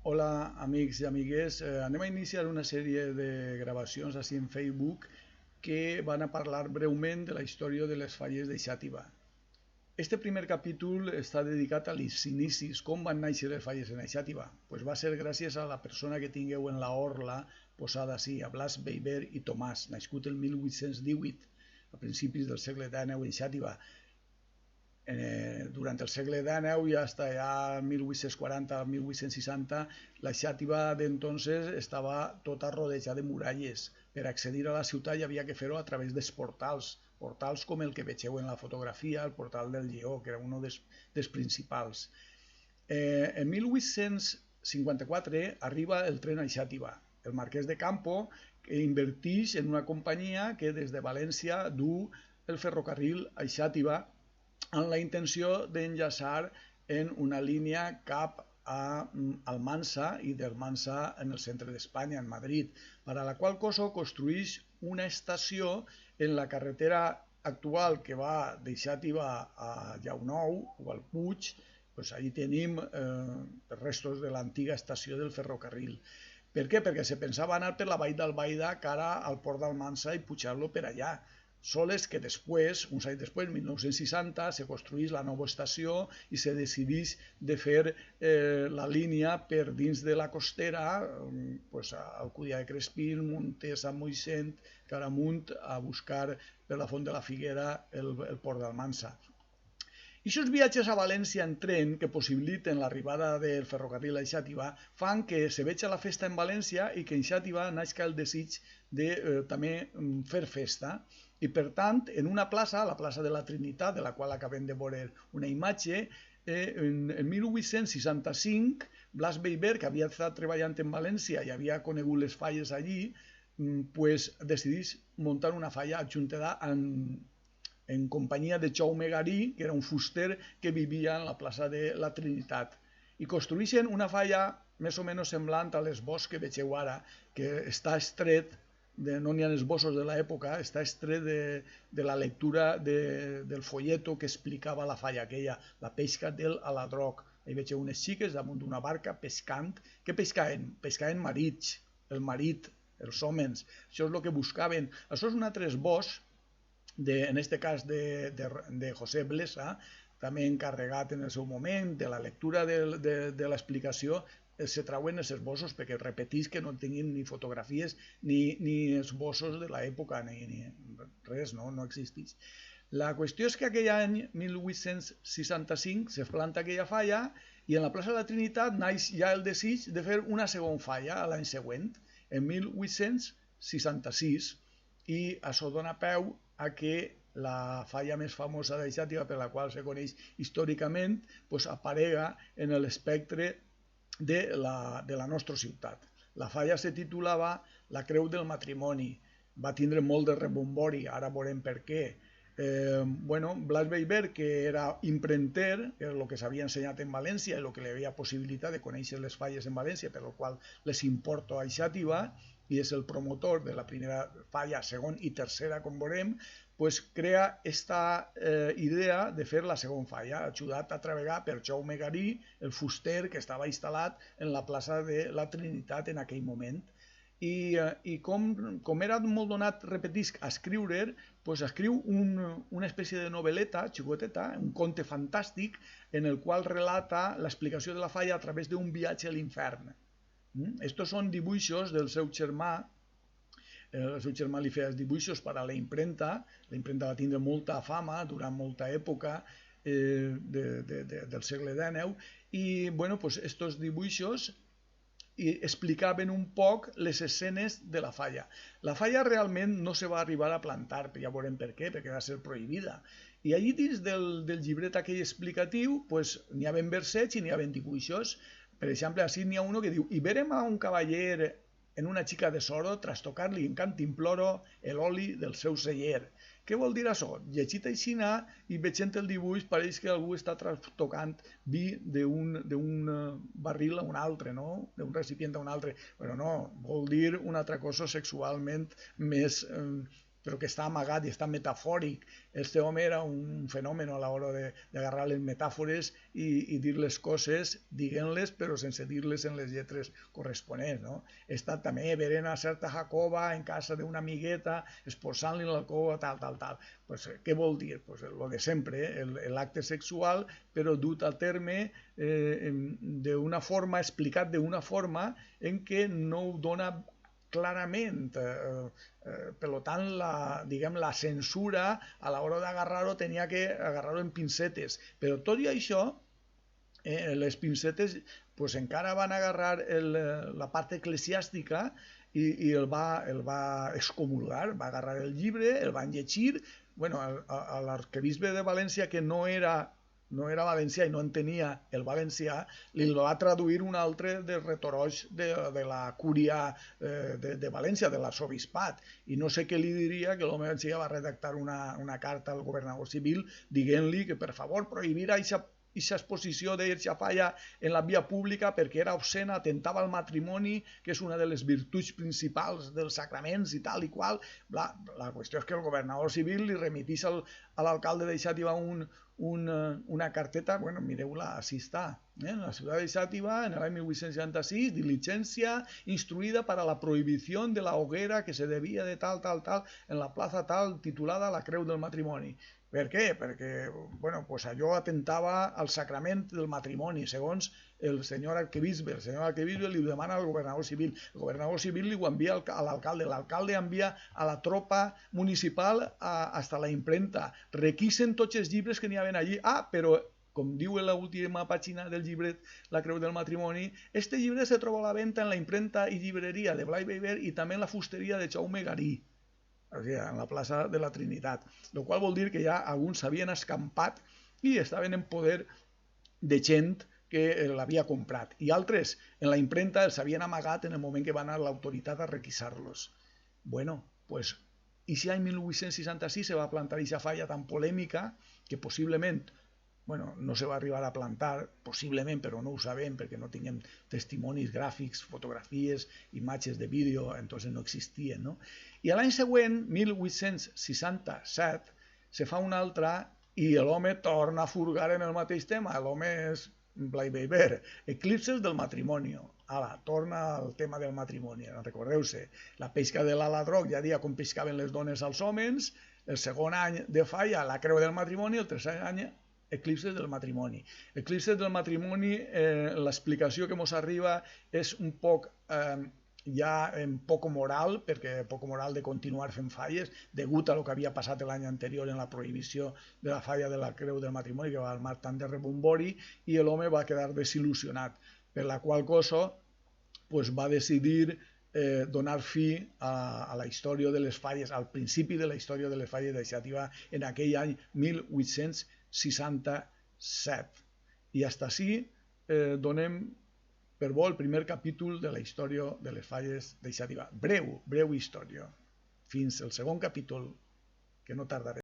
Hola amics i amigues, anem a iniciar una sèrie de gravacions així en Facebook que van a parlar breument de la història de les falles de Xàtiva. Este primer capítol està dedicat a els inicis, com van néixer les falles en Xàtiva. Pues va ser gràcies a la persona que tingueu en la orla posada així, a Blas Beiber i Tomàs, nascut el 1818, a principis del segle XIX en Xàtiva. Durant el segle XIX i hasta ya 1840-1860 la Xàtiva d'entonces estava tota rodejada de muralles. Per accedir a la ciutat hi havia que fer-ho a través dels portals com el que vegeu en la fotografia, el portal del Lleó, que era un dels principals. En 1854 arriba el tren a Xàtiva. El marquès de Campo que inverteix en una companyia que des de València du el ferrocarril a Xàtiva amb la intenció d'enllaçar en una línia cap a Almansa i d'Almansa en el centre d'Espanya, en Madrid, per a la qual cosa construeix una estació en la carretera actual que va de Xàtiva a Llaunou o al Puig. Pues allí tenim restos de l'antiga estació del ferrocarril. Per què? Perquè se pensava anar per la vall d'Albaida cara al port d'Almansa i pujar-lo per allà. Soles que després, uns anys després, 1960, se construeix la nova estació i se decideix de fer la línia per dins de la costera, pues, Alcúdia de Crespins, Montés, Sant Moixent, Caramunt, a buscar per la Font de la Figuera el port d'Almansa. I aquests viatges a València en tren que possibiliten l'arribada del ferrocarril a Xàtiva fan que se veja la festa en València i que en Xàtiva naixca el desig de també fer festa. I per tant, en una plaça, la plaça de la Trinitat, de la qual acabem de veure una imatge, en 1865, Blas Beiber, que havia estat treballant en València i havia conegut les falles allí, pues, decideix muntar una falla adjuntada en companyia de Jaume Garí, que era un fuster que vivia en la plaça de la Trinitat. I construeixen una falla més o menys semblant a l'esbós que vegeu ara, que està estret, no n'hi ha esbossos de l'època, està estret de la lectura del folleto que explicava la falla aquella, la pesca del Aladroc. Hi vegeu unes xiques damunt d'una barca pescant. Què pescaven? Pescaven marits, el marit, els hòmens. Això és el que buscaven. Això és un altre esbós, en aquest cas de José Blesa, també encarregat en el seu moment de la lectura de l'explicació. Se trauen els esbossos perquè repetís que no tinguin ni fotografies ni esbossos de l'època, ni res, no existeix. La qüestió és que aquell any 1865 se planta aquella falla i en la plaça de la Trinitat naix ja el desig de fer una segona falla l'any següent, en 1866, i això dona peu a que la falla més famosa de Xàtiva, per la qual se coneix històricament, pues, aparega en l'espectre de la nostra ciutat. La falla se titulava La Creu del Matrimoni. Va tindre molt de rebombori, ara veurem per què. Blas Beiber, que era imprenter, que era el que s'havia ensenyat en València i el que li havia possibilitat de conèixer les falles en València, per el qual les importo a Xàtiva, i és el promotor de la primera falla, segona i tercera, com veurem, pues crea aquesta idea de fer la segona falla, ajudat a treballar per Jaume Garí, el fuster que estava instal·lat en la plaça de la Trinitat en aquell moment. I com era molt donat, repetisc, a escriure, pues escriu una espècie de novel·leta xicoteta, un conte fantàstic, en el qual relata l'explicació de la falla a través d'un viatge a l'infern. Estos són dibuixos del seu germà. El seu germà li feia els dibuixos per a la impremta va tindre molta fama durant molta època del segle XIX, i estos dibuixos explicaven un poc les escenes de la falla. La falla realment no se va arribar a plantar, ja veurem per què, perquè va ser prohibida. I allí dins del llibret aquell explicatiu n'hi havia versets i n'hi havia dibuixos. Per exemple, així n'hi ha un que diu: «I verem a un cavaller en una xica de soro trastocar-li en cantimploro l'oli del seu celler». Què vol dir això? Llegit aixina i veient el dibuix pareix que algú està trastocant vi d'un barril a un altre, no? D'un recipient a un altre. Però no, vol dir una altra cosa sexualment més però que està amagat i està metafòric. Este home era un fenomen a l'hora d'agarrar les metàfores i dir les coses, diguent-les, però sense dir-les en les lletres corresponents. No? He estat també veient a certa Jacoba en casa d'una amigueta, esposant-li l'alcova, tal. Pues, què vol dir? Pues, lo de sempre, l'acte sexual, però dut a terme d'una forma, explicat d'una forma en què no ho dona clarament. Per tant, la censura a l'hora d'agarrar-ho tenia que agarrar-ho en pincetes. Però tot i això, les pincetes pues, encara van agarrar la part eclesiàstica i el va excomulgar, va agarrar el llibre, el van llegir. Bueno, l'arquebisbe de València, que no era valencià i no entenia el valencià, li va traduir un altre de retoroix de la cúria de València, de l'arxobisbat. I no sé què li diria, que l'home va redactar una carta al governador civil dient-li que per favor prohibira aquesta exposició d'Eixa Falla en la via pública perquè era obscena, atentava al matrimoni, que és una de les virtuts principals dels sacraments i tal i qual. La qüestió és que el governador civil li remitís a l'alcalde de Xàtiva una carteta, bueno, mireu-la, així està. En la ciutat de Xàtiva, en l'any 1866, diligència instruïda para la prohibició de la hoguera que se devia de tal, en la plaça tal, titulada La Creu del Matrimoni. Per què? Perquè bueno, pues allò atentava al sacrament del matrimoni, segons el senyor arquebisbe. El senyor arquebisbe li demana al governador civil. El governador civil li ho envia a l'alcalde. L'alcalde envia a la tropa municipal hasta la imprenta. Requisen tots els llibres que n'hi havia allí. Però com diu en l'última pàgina del llibret La Creu del Matrimoni, este llibre se troba a la venta en la imprenta i llibreria de Blai Beiber i també en la fusteria de Jaume Garí, en la plaça de la Trinitat, el qual vol dir que ja alguns s'havien escampat i estaven en poder de gent que l'havia comprat, i altres en la imprenta els havien amagat en el moment que va anar l'autoritat a requisar-los. Bueno, pues, i si l'any 1866 se va plantar aquesta falla tan polèmica que possiblement no se va arribar a plantar, possiblement, però no ho sabem perquè no teníem testimonis gràfics, fotografies, imatges de vídeo, entonces no existien, no? I l'any següent, 1867, se fa una altra i l'home torna a furgar en el mateix tema. L'home és Blai Beiber, Eclipses del matrimoni. Torna al tema del matrimoni. Recordeu-se, la pesca de l'aladroc ja dia com pescaven les dones als homes, el segon any de Falla, la Creu del Matrimoni, el tercer any Eclipses del matrimoni. Eclipses del matrimoni, l'explicació que ens arriba és un poc ja en poc moral, perquè poc moral de continuar fent falles, degut a el que havia passat l'any anterior en la prohibició de la falla de la Creu del Matrimoni, que va armar tant de rebombori, i l'home va quedar desil·lusionat, per la qual cosa va decidir donar fi a la història de les falles, al principi de la història de les falles de Xàtiva en aquell any 1867. I fins ací donem per bo el primer capítol de la història de les falles de Xàtiva. Breu història. Fins el segon capítol, que no tardaré.